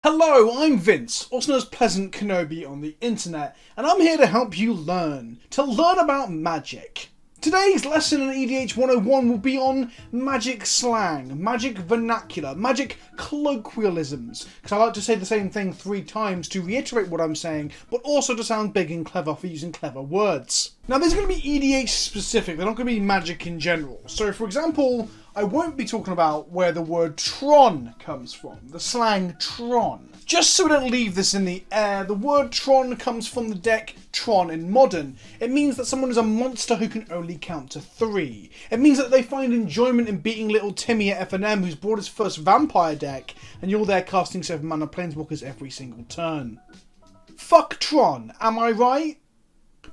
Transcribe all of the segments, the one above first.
Hello, I'm Vince, also known as PleasantKenobi on the internet, and I'm here to help you learn about magic. Today's lesson in EDH 101 will be on magic slang, magic vernacular, magic colloquialisms, because I like to say the same thing 3 times to reiterate what I'm saying, but also to sound big and clever for using clever words. Now, these are going to be EDH specific, they're not going to be magic in general. So, for example, I won't be talking about where the word Tron comes from, the slang Tron. Just so we don't leave this in the air, the word Tron comes from the deck Tron in Modern. It means that someone is a monster who can only count to 3. It means that they find enjoyment in beating little Timmy at F&M, who's brought his first vampire deck, and you're there casting 7 mana planeswalkers every single turn. Fuck Tron, am I right?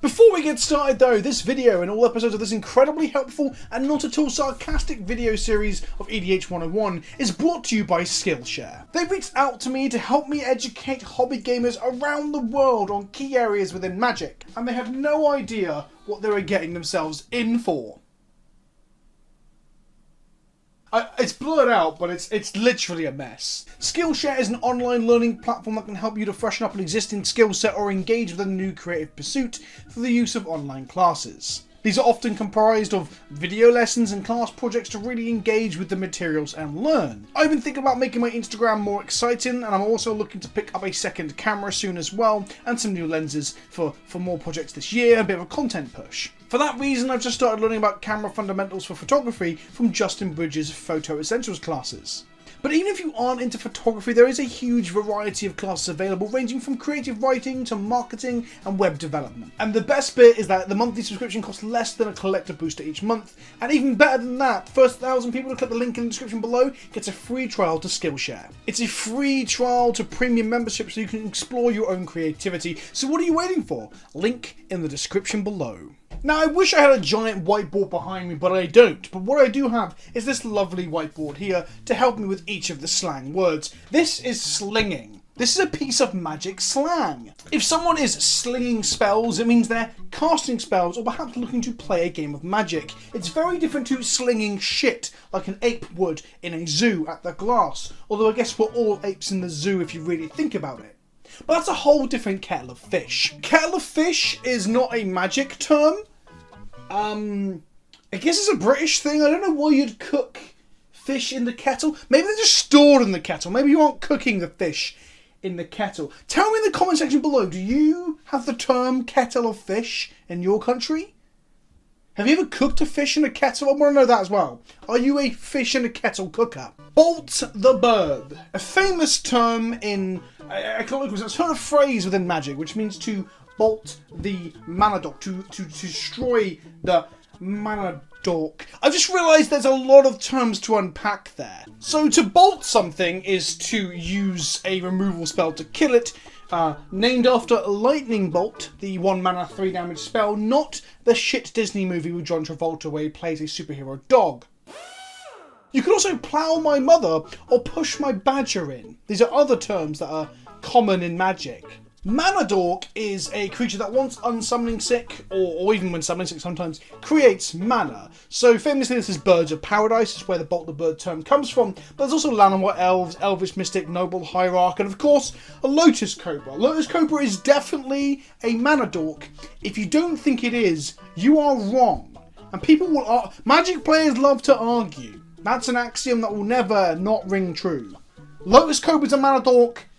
Before we get started though, this video and all episodes of this incredibly helpful and not at all sarcastic video series of EDH 101 is brought to you by Skillshare. They reached out to me to help me educate hobby gamers around the world on key areas within Magic, and they had no idea what they were getting themselves in for. It's blurred out, but it's literally a mess. Skillshare is an online learning platform that can help you to freshen up an existing skill set or engage with a new creative pursuit through the use of online classes. These are often comprised of video lessons and class projects to really engage with the materials and learn. I've been thinking about making my Instagram more exciting, and I'm also looking to pick up a second camera soon as well, and some new lenses for more projects this year, a bit of a content push. For that reason, I've just started learning about camera fundamentals for photography from Justin Bridges' Photo Essentials classes. But even if you aren't into photography, there is a huge variety of classes available, ranging from creative writing to marketing and web development. And the best bit is that the monthly subscription costs less than a collector booster each month, and even better than that, first 1,000 people to click the link in the description below gets a free trial to Skillshare. It's a free trial to premium membership so you can explore your own creativity, so what are you waiting for? Link in the description below. Now, I wish I had a giant whiteboard behind me, but I don't. But what I do have is this lovely whiteboard here to help me with each of the slang words. This is slinging. This is a piece of magic slang. If someone is slinging spells, it means they're casting spells or perhaps looking to play a game of magic. It's very different to slinging shit, like an ape would in a zoo at the glass. Although I guess we're all apes in the zoo if you really think about it. But that's a whole different kettle of fish. Kettle of fish is not a magic term. I guess it's a British thing. I don't know why you'd cook fish in the kettle. Maybe they're just stored in the kettle. Maybe you aren't cooking the fish in the kettle. Tell me in the comment section below, do you have the term kettle of fish in your country? Have you ever cooked a fish in a kettle? I want to know that as well. Are you a fish in a kettle cooker? Bolt the bird. A famous term in a sort of phrase within Magic, which means to bolt the mana dork, to destroy the mana dork. I've just realised there's a lot of terms to unpack there. So to bolt something is to use a removal spell to kill it, named after Lightning Bolt, the 1 mana 3 damage spell, not the shit Disney movie with John Travolta where he plays a superhero dog. You could also plough my mother or push my badger in. These are other terms that are common in Magic. Mana Dork is a creature that once unsummoning sick, or even when summoning sick sometimes, creates mana. So famously this is Birds of Paradise, is where the Bolt the Bird term comes from, but there's also Llanowar Elves, Elvish Mystic, Noble Hierarch, and of course a Lotus Cobra. Lotus Cobra is definitely a Mana Dork. If you don't think it is, you are wrong. And people will Magic players love to argue. That's an axiom that will never not ring true. Lotus Cobra's a Mana Dork.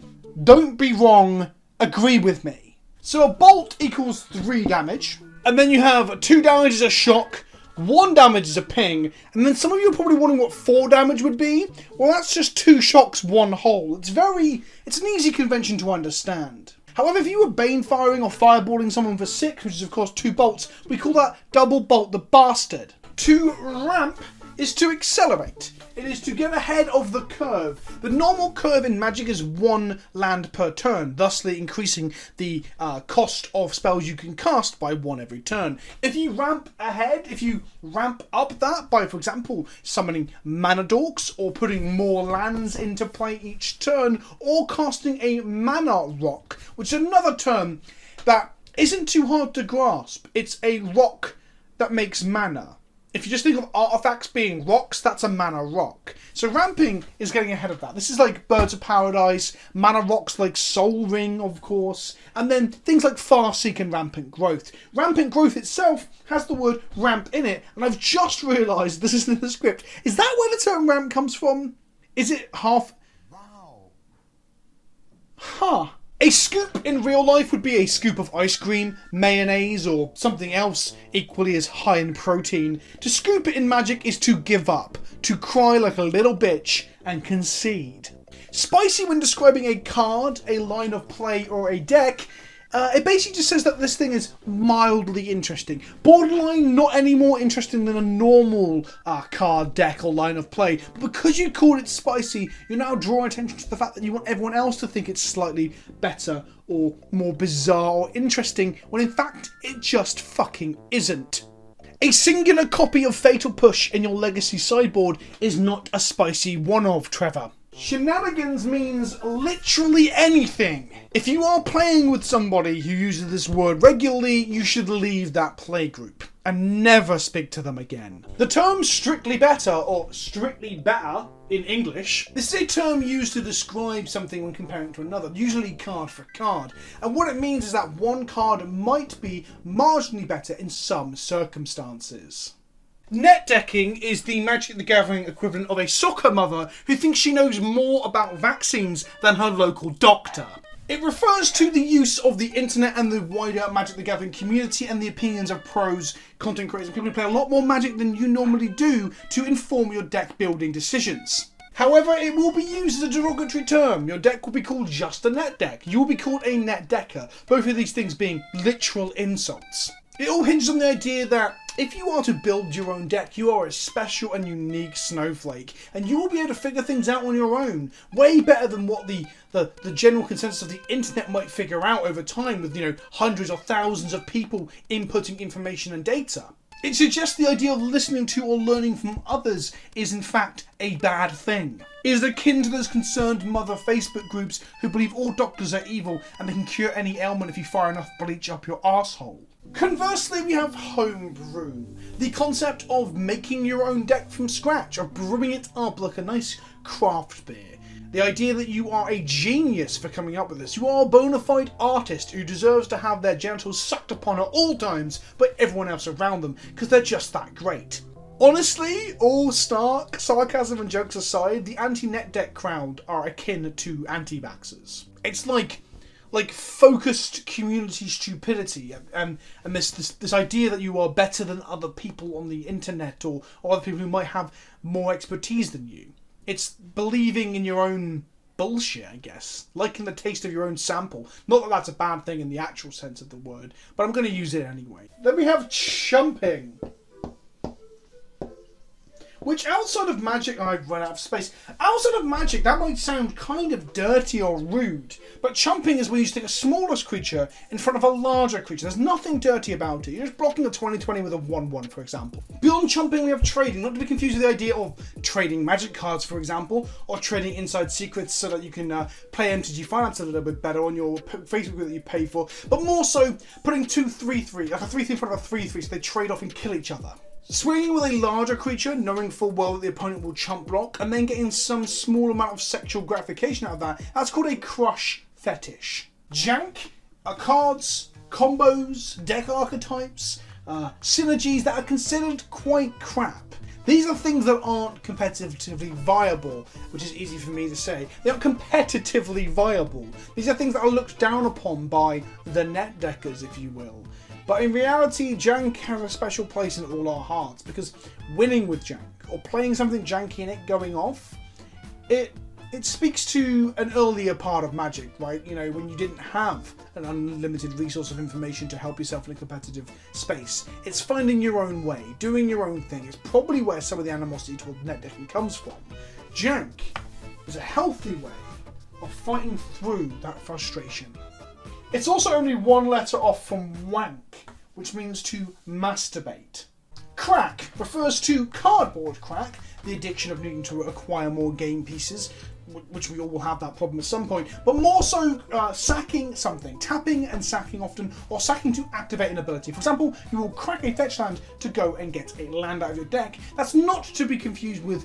Don't be wrong. Agree with me. So a bolt equals 3 damage, and then you have 2 damage is a shock, 1 damage is a ping, and then some of you are probably wondering what 4 damage would be. Well, that's just 2 shocks, 1 hole. It's an easy convention to understand. However, if you were bane firing or fireballing someone for 6, which is of course 2 bolts, we call that double bolt the bastard. To ramp is to accelerate. It is to get ahead of the curve. The normal curve in Magic is 1 land per turn, thusly increasing the cost of spells you can cast by 1 every turn. If you ramp ahead, if you ramp up that by, for example, summoning Mana Dorks, or putting more lands into play each turn, or casting a Mana Rock, which is another term that isn't too hard to grasp. It's a rock that makes mana. If you just think of artifacts being rocks, that's a mana rock. So ramping is getting ahead of that. This is like Birds of Paradise, mana rocks like Soul Ring, of course, and then things like Farseek and Rampant Growth. Rampant Growth itself has the word ramp in it, and I've just realised this isn't in the script. Is that where the term ramp comes from? Is it half... Wow. Huh. A scoop in real life would be a scoop of ice cream, mayonnaise, or something else equally as high in protein. To scoop it in Magic is to give up, to cry like a little bitch and concede. Spicy when describing a card, a line of play, or a deck, it basically just says that this thing is mildly interesting. Borderline not any more interesting than a normal card, deck, or line of play. But because you called it spicy, you're now drawing attention to the fact that you want everyone else to think it's slightly better or more bizarre or interesting, when in fact it just fucking isn't. A singular copy of Fatal Push in your Legacy sideboard is not a spicy one-of, Trevor. Shenanigans means literally anything. If you are playing with somebody who uses this word regularly, you should leave that playgroup and never speak to them again. The term strictly better, or strictly better in English, this is a term used to describe something when comparing it to another, usually card for card. And what it means is that one card might be marginally better in some circumstances. Net decking is the Magic the Gathering equivalent of a soccer mother who thinks she knows more about vaccines than her local doctor. It refers to the use of the internet and the wider Magic the Gathering community and the opinions of pros, content creators, and people who play a lot more Magic than you normally do to inform your deck building decisions. However, it will be used as a derogatory term. Your deck will be called just a net deck. You will be called a net decker, both of these things being literal insults. It all hinges on the idea that if you are to build your own deck, you are a special and unique snowflake, and you will be able to figure things out on your own, way better than what the general consensus of the internet might figure out over time with, hundreds or thousands of people inputting information and data. It suggests the idea of listening to or learning from others is in fact a bad thing. It is akin to those concerned mother Facebook groups who believe all doctors are evil and they can cure any ailment if you fire enough bleach up your arsehole. Conversely, we have homebrew, the concept of making your own deck from scratch, of brewing it up like a nice craft beer. The idea that you are a genius for coming up with this. You are a bona fide artist who deserves to have their genitals sucked upon at all times by everyone else around them, because they're just that great. Honestly, all stark sarcasm and jokes aside, the anti-net deck crowd are akin to anti-vaxxers. It's like focused community stupidity and this idea that you are better than other people on the internet or other people who might have more expertise than you. It's believing in your own bullshit, I guess. Liking the taste of your own sample. Not that that's a bad thing in the actual sense of the word, but I'm going to use it anyway. Then we have chumping, which outside of Magic, I've run out of space. Outside of Magic, that might sound kind of dirty or rude, but chumping is when you stick a smallest creature in front of a larger creature. There's nothing dirty about it. You're just blocking a 20/20 with a 1/1, for example. Beyond chumping, we have trading, not to be confused with the idea of trading Magic cards, for example, or trading inside secrets so that you can play MTG Finance a little bit better on your Facebook group that you pay for, but more so putting two 3/3, like a 3/3 in front of a 3/3 so they trade off and kill each other. Swinging with a larger creature, knowing full well that the opponent will chump block, and then getting some small amount of sexual gratification out of that, that's called a crush fetish. Jank are cards, combos, deck archetypes, synergies that are considered quite crap. These are things that aren't competitively viable, which is easy for me to say. They aren't competitively viable. These are things that are looked down upon by the net deckers, if you will. But in reality, jank has a special place in all our hearts, because winning with jank, or playing something janky and it going off, it speaks to an earlier part of Magic, right? When you didn't have an unlimited resource of information to help yourself in a competitive space. It's finding your own way, doing your own thing. It's probably where some of the animosity toward net decking comes from. Jank is a healthy way of fighting through that frustration. It's also only one letter off from wank, which means to masturbate. Crack refers to cardboard crack, the addiction of needing to acquire more game pieces. which we all will have that problem at some point, but more so sacking something, tapping and sacking often, or sacking to activate an ability. For example, you will crack a fetch land to go and get a land out of your deck. That's not to be confused with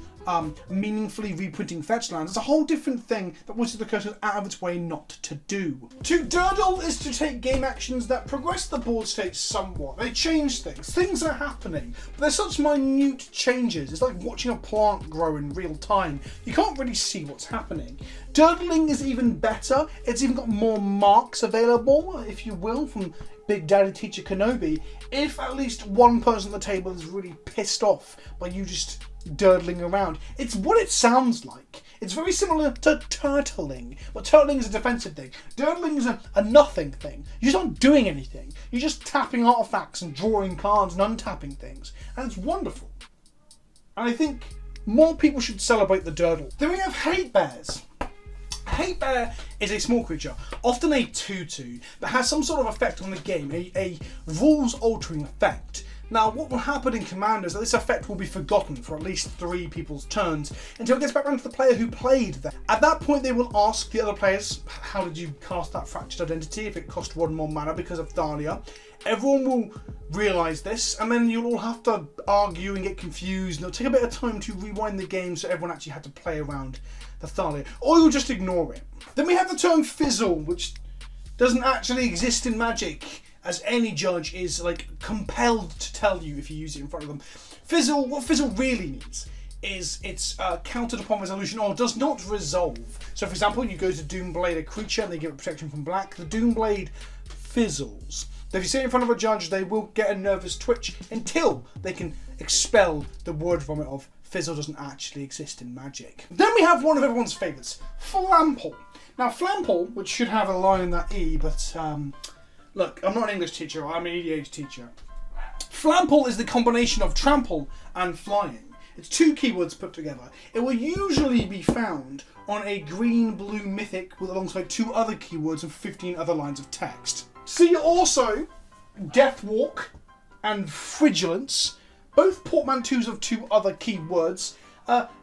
meaningfully reprinting fetch lands. It's a whole different thing that Wizards of the Coast is out of its way not to do. To durdle is to take game actions that progress the board state somewhat. They change things. Things are happening, but they're such minute changes. It's like watching a plant grow in real time. You can't really see what's happening. Durdling is even better. It's even got more marks available, if you will, from Big Daddy Teacher Kenobi, if at least one person at the table is really pissed off by you just durdling around. It's what it sounds like. It's very similar to turtling, but turtling is a defensive thing. Durdling is a nothing thing. You're just not doing anything. You're just tapping artifacts and drawing cards and untapping things, and it's wonderful. And I think more people should celebrate the durdle. Then we have hate bears. Hate Bear is a small creature, often a 2/2, that has some sort of effect on the game, a rules-altering effect. Now, what will happen in Commander is that this effect will be forgotten for at least 3 people's turns until it gets back around to the player who played them. At that point, they will ask the other players, how did you cast that Fractured Identity if it cost 1 more mana because of Thalia? Everyone will realise this, and then you'll all have to argue and get confused, and it'll take a bit of time to rewind the game so everyone actually had to play around the Thalia, or you'll just ignore it. Then we have the term Fizzle, which doesn't actually exist in Magic, as any judge is like compelled to tell you if you use it in front of them. Fizzle, what Fizzle really means is it's countered upon resolution or does not resolve. So for example, you go to Doomblade a creature and they give it protection from black, the Doomblade fizzles. So if you sit in front of a judge, they will get a nervous twitch until they can expel the word vomit of Fizzle doesn't actually exist in Magic. Then we have one of everyone's favourites, Flample. Now Flample, which should have a line in that E, but look, I'm not an English teacher, I'm an EDH teacher. Flample is the combination of trample and flying. It's 2 keywords put together. It will usually be found on a green-blue mythic with alongside 2 other keywords and 15 other lines of text. See also Deathwalk and Frigilance, both portmanteaus of 2 other keywords.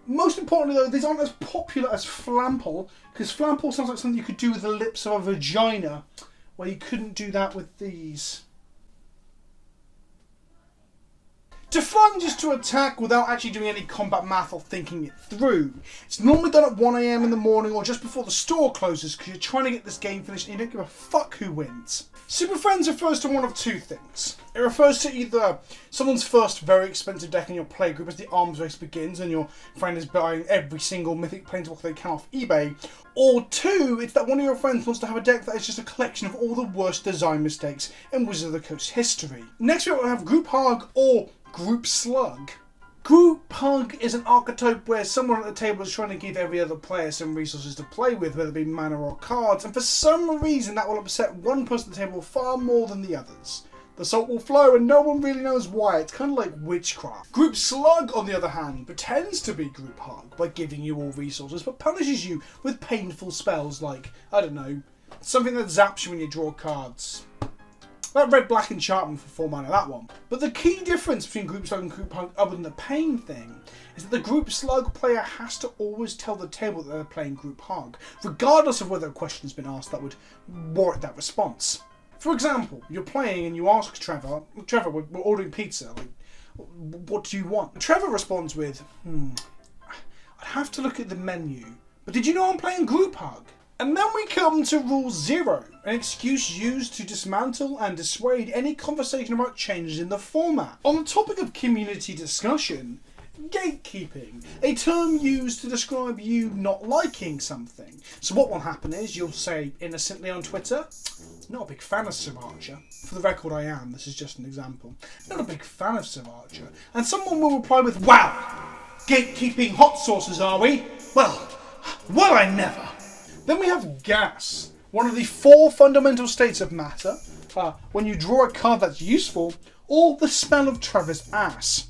Most importantly though, these aren't as popular as Flample, because Flample sounds like something you could do with the lips of a vagina, where you couldn't do that with these. To flange is to attack without actually doing any combat math or thinking it through. It's normally done at 1 AM in the morning or just before the store closes because you're trying to get this game finished and you don't give a fuck who wins. Super Friends refers to one of 2 things. It refers to either someone's first very expensive deck in your playgroup as the arms race begins and your friend is buying every single mythic planeswalker they can off eBay, or 2, it's that one of your friends wants to have a deck that is just a collection of all the worst design mistakes in Wizards of the Coast history. Next we will have Group Hug or Group Slug. Group Hug is an archetype where someone at the table is trying to give every other player some resources to play with, whether it be mana or cards, and for some reason that will upset one person at the table far more than the others. The salt will flow and no one really knows why. It's kind of like witchcraft. Group Slug, on the other hand, pretends to be Group Hug by giving you all resources, but punishes you with painful spells like, I don't know, something that zaps you when you draw cards. That red black enchantment for 4 mana, that one. But the key difference between Group Slug and Group Hug, other than the pain thing, is that the Group Slug player has to always tell the table that they're playing Group Hug, regardless of whether a question has been asked that would warrant that response. For example, you're playing and you ask Trevor, we're ordering pizza, like, what do you want? Trevor responds with, I'd have to look at the menu, but did you know I'm playing Group Hug? And then we come to Rule 0, an excuse used to dismantle and dissuade any conversation about changes in the format. On the topic of community discussion, gatekeeping, a term used to describe you not liking something. So what will happen is you'll say innocently on Twitter, not a big fan of Sriracha. For the record I am, this is just an example. Not a big fan of Sriracha. And someone will reply with, wow, gatekeeping hot sauces are we? Well I never. Then we have gas, one of the 4 fundamental states of matter, when you draw a card that's useful, or the smell of Trevor's ass.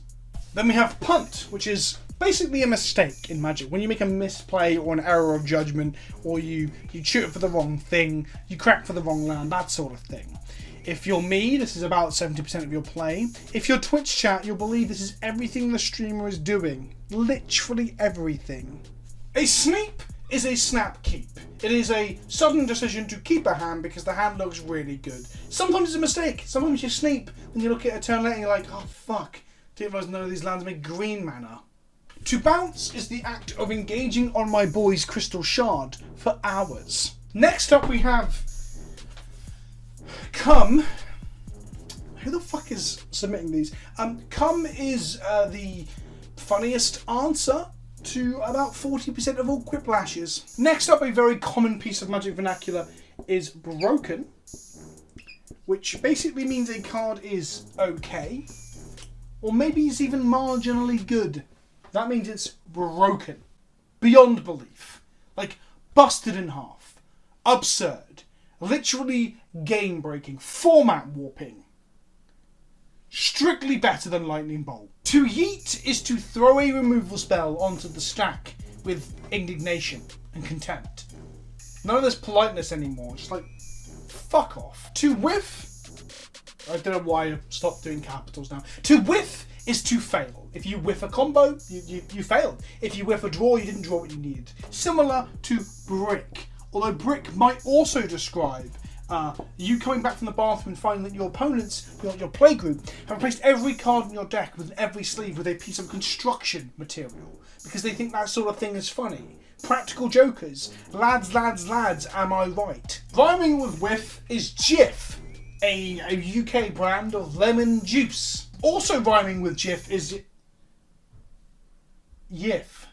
Then we have punt, which is basically a mistake in Magic. When you make a misplay or an error of judgment, or you shoot for the wrong thing, you crack for the wrong land, that sort of thing. If you're me, this is about 70% of your play. If you're Twitch chat, you'll believe this is everything the streamer is doing. Literally everything. A sneap is a snap keep. It is a sudden decision to keep a hand because the hand looks really good. Sometimes it's a mistake. Sometimes you sneak when you look at a turn later and you're like, oh fuck, didn't realize none of these lands make green mana. To bounce is the act of engaging on my boy's crystal shard for hours. Next up we have Come. Who the fuck is submitting these? Come is the funniest answer to about 40% of all Quipplashes. Next up, a very common piece of Magic vernacular is broken, which basically means a card is okay, or maybe it's even marginally good. That means it's broken, beyond belief, like busted in half, absurd, literally game-breaking, format warping. Strictly better than Lightning Bolt. To yeet is to throw a removal spell onto the stack with indignation and contempt. None of this politeness anymore. Just like, fuck off. To whiff, I don't know why I stopped doing capitals now. To whiff is to fail. If you whiff a combo, you failed. If you whiff a draw, you didn't draw what you needed. Similar to brick. Although brick might also describe you coming back from the bathroom and finding that your opponents, your play group, have replaced every card in your deck with every sleeve with a piece of construction material because they think that sort of thing is funny. Practical jokers. Lads, lads, lads, am I right? Rhyming with whiff is Jif, a UK brand of lemon juice. Also rhyming with Jif is Yif.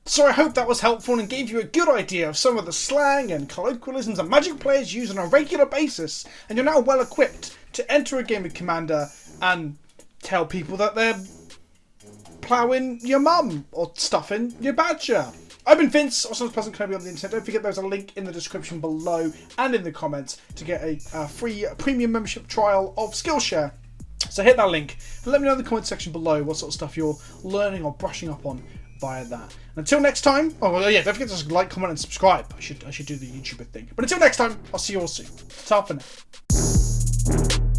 So I hope that was helpful and gave you a good idea of some of the slang and colloquialisms that Magic players use on a regular basis, and you're now well equipped to enter a game of Commander and tell people that they're ploughing your mum or stuffing your badger. I've been Vince, also PleasantKenobi on the internet. Don't forget there's a link in the description below and in the comments to get a free premium membership trial of Skillshare. So hit that link and let me know in the comment section below what sort of stuff you're learning or brushing up on via that. And until next time, oh well, yeah, don't forget to like, comment and subscribe. I should do the YouTuber thing. But until next time, I'll see you all soon. Ta for now.